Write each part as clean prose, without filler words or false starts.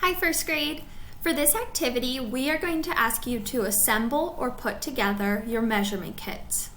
Hi, first grade. For this activity, we are going to ask you to assemble or put together your measurement kits.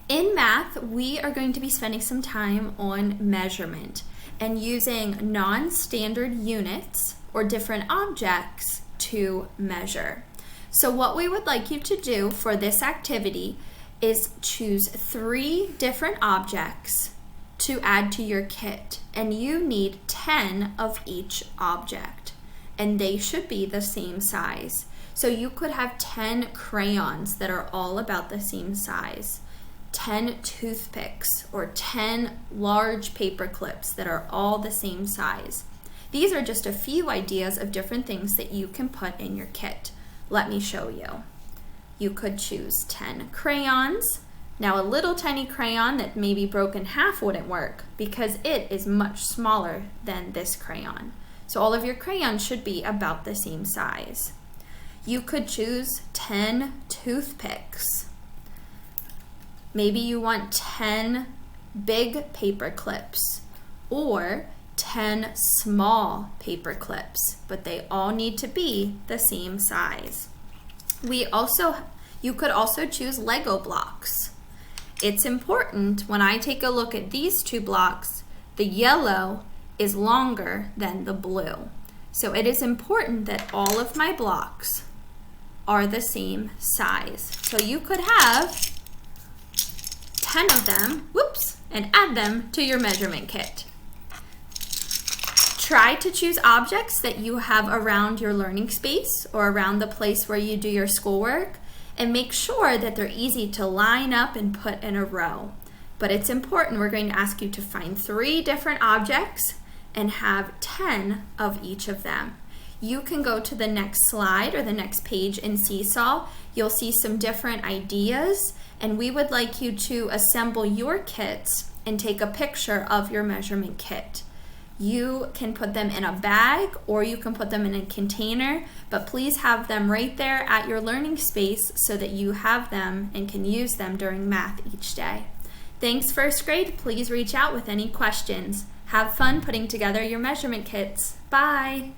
In math, we are going to be spending some time on measurement and using non-standard units or different objects to measure. So what we would like you to do for this activity is choose 3 different objects to add to your kit, and you need 10 of each object, and they should be the same size. So you could have 10 crayons that are all about the same size, 10 toothpicks, or 10 large paper clips that are all the same size. These are just a few ideas of different things that you can put in your kit. Let me show you. You could choose 10 crayons. Now a little tiny crayon that maybe broke in half wouldn't work because it is much smaller than this crayon. So all of your crayons should be about the same size. You could choose 10 toothpicks. Maybe you want 10 big paper clips or 10 small paper clips, but they all need to be the same size. You could also choose Lego blocks. It's important when I take a look at these 2 blocks, the yellow is longer than the blue. So it is important that all of my blocks are the same size. So you could have 10 of them, and add them to your measurement kit. Try to choose objects that you have around your learning space or around the place where you do your schoolwork, and make sure that they're easy to line up and put in a row. But it's important, we're going to ask you to find 3 different objects and have 10 of each of them. You can go to the next slide or the next page in Seesaw. You'll see some different ideas, and we would like you to assemble your kits and take a picture of your measurement kit. You can put them in a bag or you can put them in a container, but please have them right there at your learning space so that you have them and can use them during math each day. Thanks, first grade. Please reach out with any questions. Have fun putting together your measurement kits. Bye.